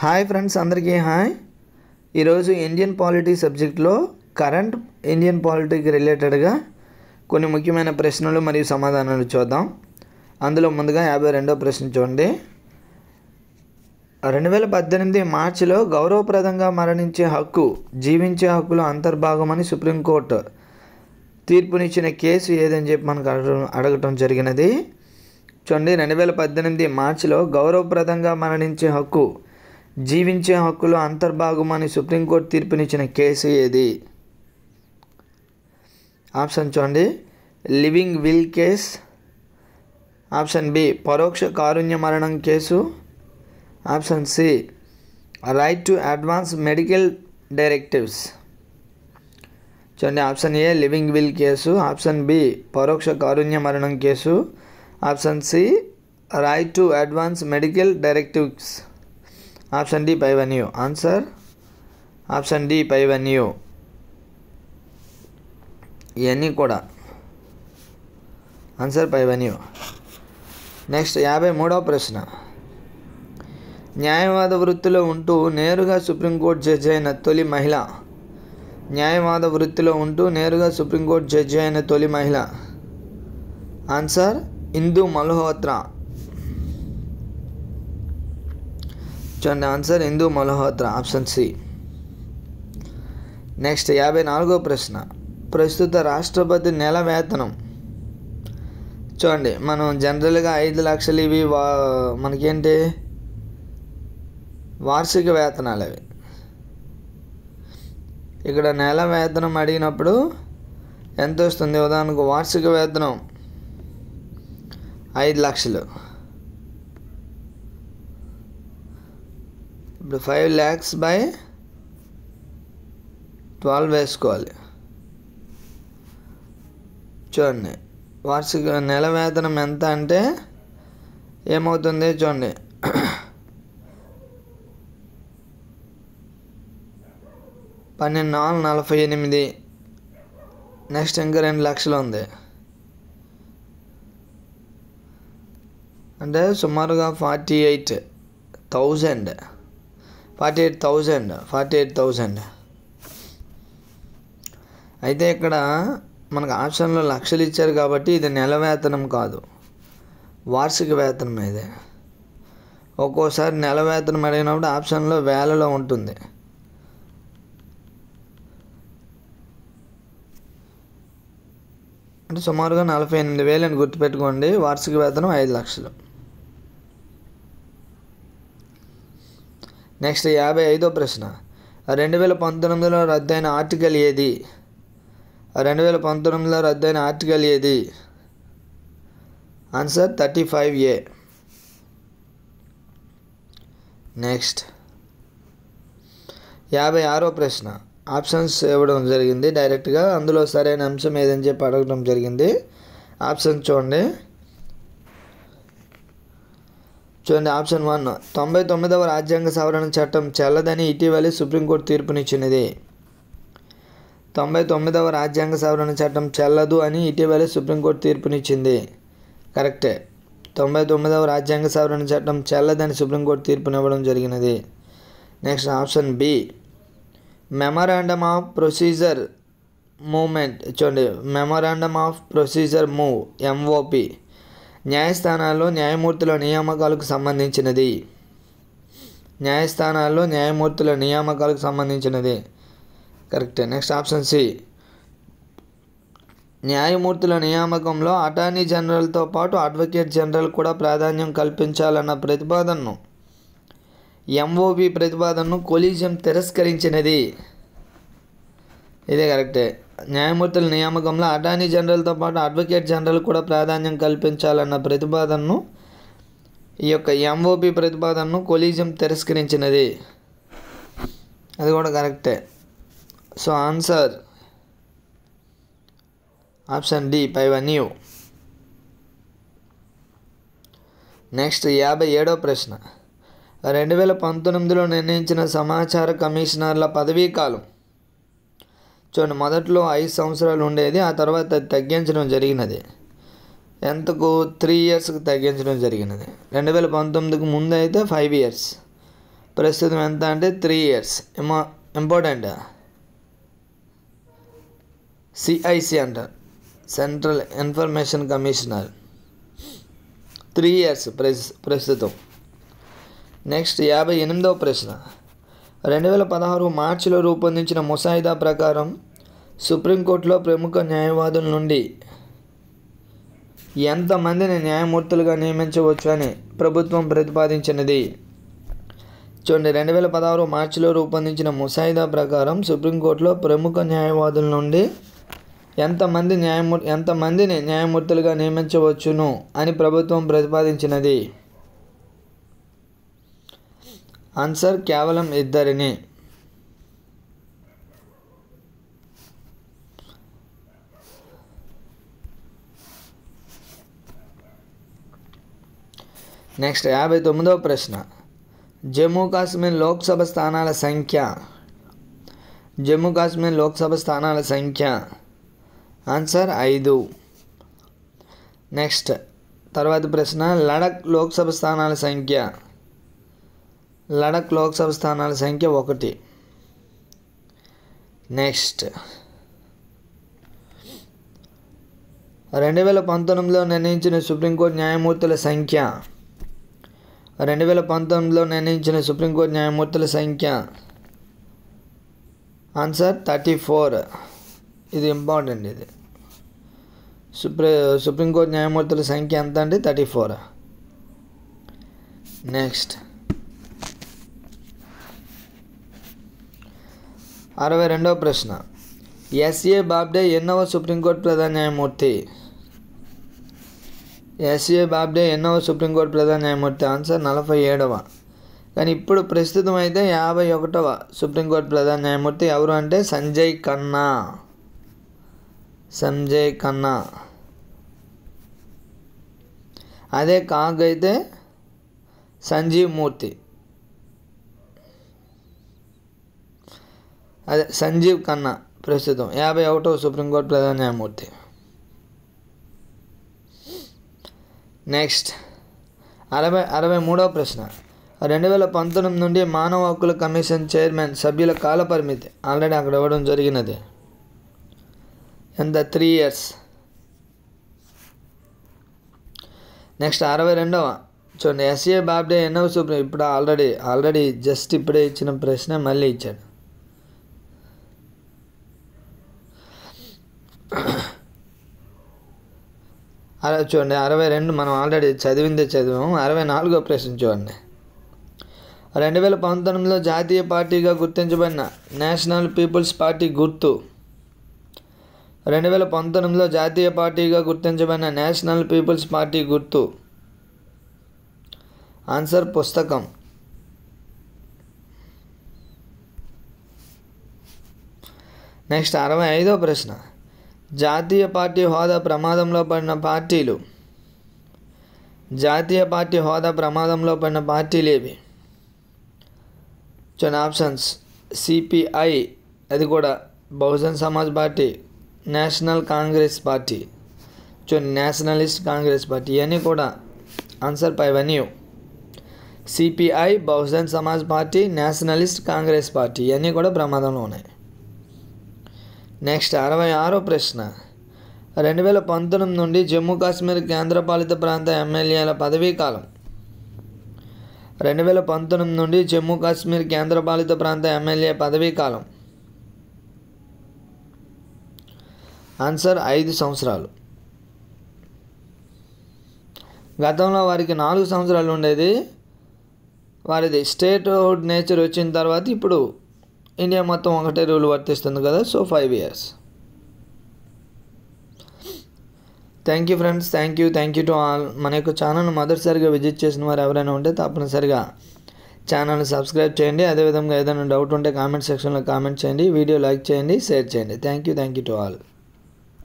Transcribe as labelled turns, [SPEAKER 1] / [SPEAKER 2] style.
[SPEAKER 1] Hi friends, అందరికీ hi. ఈరోజు Indian polity సబ్జెక్ట్లో కరెంట్ ఇండియన్ పాలిటీకి రిలేటెడ్గా కొన్ని ముఖ్యమైన ప్రశ్నలు మరియు సమాధానాలు చూద్దాం. అందులో ముందుగా 52వ ప్రశ్న చూడండి. 2018 మార్చిలో గౌరవప్రదంగా మరణించే హక్కు జీవించే హక్కులో అంతర్భాగమని సుప్రీంకోర్టు తీర్పునిచ్చిన కేసు ఏదని చెప్పి మనకు అడగటం జరిగినది. చూడండి, 2018 మార్చిలో గౌరవప్రదంగా మరణించే హక్కు జీవించే హక్కులో అంతర్భాగమని సుప్రీంకోర్టు తీర్పునిచ్చిన కేసు ఏది? ఆప్షన్ చూడండి, living will case. Option B, పరోక్ష కారుణ్య మరణం case. Option C, right to advance medical directives. చూడండి, option A living will case, option B పరోక్ష కారుణ్య మరణం case, option C right to advance medical directives, option D పైవన్యూ. Answer option D పైవన్యూ. ఇవన్నీ కూడా ఆన్సర్ పైవన్యూ. నెక్స్ట్ 53వ ప్రశ్న. న్యాయవాద వృత్తిలో ఉంటూ నేరుగా సుప్రీంకోర్టు జడ్జి అయిన తొలి మహిళ. న్యాయవాద వృత్తిలో ఉంటూ నేరుగా సుప్రీంకోర్టు జడ్జి అయిన తొలి మహిళ. ఆన్సర్ ఇందు మల్హోత్రా. చూడండి, ఆన్సర్ ఇందు మల్హోత్రా, ఆప్షన్ సి. నెక్స్ట్ 54వ ప్రశ్న. ప్రస్తుత రాష్ట్రపతి నెల వేతనం. చూడండి, మనం జనరల్గా 5 లక్షలు ఇవి మనకేంటి వార్షిక వేతనాలు అవి. ఇక్కడ నెల వేతనం అడిగినప్పుడు ఎంత వస్తుంది? ఉదాహరణకు వార్షిక వేతనం 5 లక్షలు. ఇప్పుడు 5 lakhs బై 12 వేసుకోవాలి. చూడండి, వార్షిక నెల వేతనం ఎంత అంటే ఏమవుతుంది? చూడండి, 12,448. నెక్స్ట్ ఇంకా 2 లక్షలు ఉంది. అంటే సుమారుగా 48,000. అయితే ఇక్కడ మనకు ఆప్షన్లో లక్షలు ఇచ్చారు కాబట్టి ఇది నెల వేతనం కాదు, వార్షిక వేతనం. ఇది ఒక్కోసారి నెల వేతనం అడిగినప్పుడు ఆప్షన్లో వేలలో ఉంటుంది. అంటే సుమారుగా 48,000 అని గుర్తుపెట్టుకోండి. వార్షిక వేతనం 5 లక్షలు. నెక్స్ట్ 55వ ప్రశ్న. 2019లో రద్దయిన ఆర్టికల్ ఏది? 2019లో రద్దయిన ఆర్టికల్ ఏది? Answer 35A. నెక్స్ట్ 56వ ప్రశ్న. ఆప్షన్స్ ఇవ్వడం జరిగింది డైరెక్ట్గా. అందులో సరైన అంశం ఏదని చెప్పి అడగడం జరిగింది. ఆప్షన్ చూడండి. ఆప్షన్ 1, 99వ రాజ్యాంగ సవరణ చట్టం చెల్లదని ఇటీవలే సుప్రీంకోర్టు తీర్పునిచ్చినది. 99వ రాజ్యాంగ సవరణ చట్టం చెల్లదు అని ఇటీవలే సుప్రీంకోర్టు తీర్పునిచ్చింది. కరెక్టే. 99వ రాజ్యాంగ సవరణ చట్టం చెల్లదని సుప్రీంకోర్టు తీర్పునివ్వడం జరిగినది. Next option B, memorandum of procedure movement. చూడండి, memorandum of procedure move MOP న్యాయస్థానాల్లో న్యాయమూర్తుల నియామకాలకు సంబంధించినది. న్యాయస్థానాల్లో న్యాయమూర్తుల నియామకాలకు సంబంధించినది. కరెక్టే. నెక్స్ట్ ఆప్షన్ సి, న్యాయమూర్తుల నియామకంలో అటార్నీ జనరల్తో పాటు అడ్వకేట్ జనరల్ కూడా ప్రాధాన్యం కల్పించాలన్న ప్రతిపాదనను MOP ప్రతిపాదనను కొలీజియం తిరస్కరించినది. ఇదే కరెక్టే. న్యాయమూర్తుల నియామకంలో అటార్నీ జనరల్తో పాటు అడ్వకేట్ జనరల్ కూడా ప్రాధాన్యం కల్పించాలన్న ప్రతిపాదనను ఈ యొక్క MOP ప్రతిపాదనను కొలీజియం తిరస్కరించినది. అది కూడా కరెక్టే. సో ఆన్సర్ ఆప్షన్ డి పైవన్యూ. నెక్స్ట్ 57వ ప్రశ్న. 2019లో నిర్ణయించిన సమాచార కమిషనర్ల పదవీ కాలం. చూడండి, మొదట్లో 5 సంవత్సరాలు ఉండేది, ఆ తర్వాత అది తగ్గించడం జరిగినది. ఎంతకు 3 ఇయర్స్కి తగ్గించడం జరిగినది. 2019కు ముందు అయితే 5 ఇయర్స్, ప్రస్తుతం ఎంత అంటే 3 years. ఇంపార్టెంట్. CIC అంటారు, సెంట్రల్ ఇన్ఫర్మేషన్ కమిషనర్. 3 years ప్రస్తుతం. నెక్స్ట్ 58వ ప్రశ్న. 2016 మార్చిలో రూపొందించిన ముసాయిదా ప్రకారం సుప్రీంకోర్టులో ప్రముఖ న్యాయవాదుల నుండి ఎంతమందిని న్యాయమూర్తులుగా నియమించవచ్చు అని ప్రభుత్వం ప్రతిపాదించినది? చూడండి, 2016 మార్చిలో రూపొందించిన ముసాయిదా ప్రకారం సుప్రీంకోర్టులో ప్రముఖ న్యాయవాదుల నుండి ఎంతమందిని న్యాయమూర్తులుగా నియమించవచ్చును అని ప్రభుత్వం ప్రతిపాదించినది? ఆన్సర్ కేవలం 2. నెక్స్ట్ 59వ ప్రశ్న. జమ్మూ కాశ్మీర్ లోక్సభ స్థానాల సంఖ్య. ఆన్సర్ 5. నెక్స్ట్ తర్వాత ప్రశ్న. లడఖ్ లోక్సభ స్థానాల సంఖ్య 1. నెక్స్ట్ 2019లో నిర్ణయించిన సుప్రీంకోర్టు న్యాయమూర్తుల సంఖ్య. 2019లో నిర్ణయించిన సుప్రీంకోర్టు న్యాయమూర్తుల సంఖ్య. ఆన్సర్ 34. ఇది ఇంపార్టెంట్. ఇది సుప్రీంకోర్టు న్యాయమూర్తుల సంఖ్య ఎంత అంటే 34. నెక్స్ట్ 62వ ప్రశ్న. ఎస్ఏ బాబ్డే ఎన్నవ సుప్రీంకోర్టు ప్రధాన న్యాయమూర్తి? సుప్రీంకోర్టు ప్రధాన న్యాయమూర్తి. ఆన్సర్ 47వ. కానీ ఇప్పుడు ప్రస్తుతం అయితే 51వ సుప్రీంకోర్టు ప్రధాన న్యాయమూర్తి ఎవరు అంటే సంజయ్ ఖన్నా. అదే కాగ్ అయితే సంజీవ్ మూర్తి. అదే సంజీవ్ ఖన్నా ప్రస్తుతం 51వ సుప్రీంకోర్టు ప్రధాన న్యాయమూర్తి. నెక్స్ట్ 63వ ప్రశ్న. 2019 నుండి మానవ హక్కుల కమిషన్ చైర్మన్ సభ్యుల కాల పరిమితి ఆల్రెడీ అక్కడ ఇవ్వడం జరిగినది. ఎంత? 3 years. నెక్స్ట్ 62వ. చూడండి, ఎస్ఏ బాబ్డే ఎన్నవ ఇప్పుడు ఆల్రెడీ జస్ట్ ఇప్పుడే ఇచ్చిన ప్రశ్న మళ్ళీ ఇచ్చాడు. చూడండి 62 మనం ఆల్రెడీ చదివాము. 64వ ప్రశ్న చూడండి. 2019లో జాతీయ పార్టీగా గుర్తించబడిన నేషనల్ పీపుల్స్ పార్టీ గుర్తు. 2019లో జాతీయ పార్టీగా గుర్తించబడిన నేషనల్ పీపుల్స్ పార్టీ గుర్తు. ఆన్సర్ పుస్తకం. నెక్స్ట్ 65వ ప్రశ్న. జాతీయ పార్టీ హోదా ప్రమాదంలో పడిన పార్టీలు ఏవి? చూడండి ఆప్షన్స్. సిపిఐ, అది కూడా Bahujan Samaj party, national Congress party, చూడండి నేషనలిస్ట్ కాంగ్రెస్ పార్టీ. ఇవన్నీ కూడా answer 5 CPI, Bahujan Samaj party, Nationalist Congress party ఇవన్నీ కూడా ప్రమాదంలో ఉన్నాయి. నెక్స్ట్ 66వ ప్రశ్న. 2019 నుండి జమ్మూ కాశ్మీర్ కేంద్రపాలిత ప్రాంత ఎమ్మెల్యేల పదవీ కాలం. 2019 నుండి జమ్మూ కాశ్మీర్ కేంద్రపాలిత ప్రాంత ఎమ్మెల్యే పదవీ కాలం. ఆన్సర్ 5 సంవత్సరాలు. గతంలో వారికి 4 సంవత్సరాలు ఉండేది. వారిది స్టేట్హుడ్ నేచర్ వచ్చిన తర్వాత ఇప్పుడు ఇండియా మొత్తం ఒకటే రూల్ వర్తిస్తుంది కదా, so 5 years. Thank you friends, thank you to all. మన యొక్క ఛానల్ని మొదటిసారిగా విజిట్ చేసిన వారు ఎవరైనా ఉంటే తప్పనిసరిగా ఛానల్ని సబ్స్క్రైబ్ చేయండి. అదేవిధంగా ఏదైనా డౌట్ ఉంటే కామెంట్ సెక్షన్లో కామెంట్ చేయండి, వీడియో లైక్ చేయండి, షేర్ చేయండి. Thank you to all.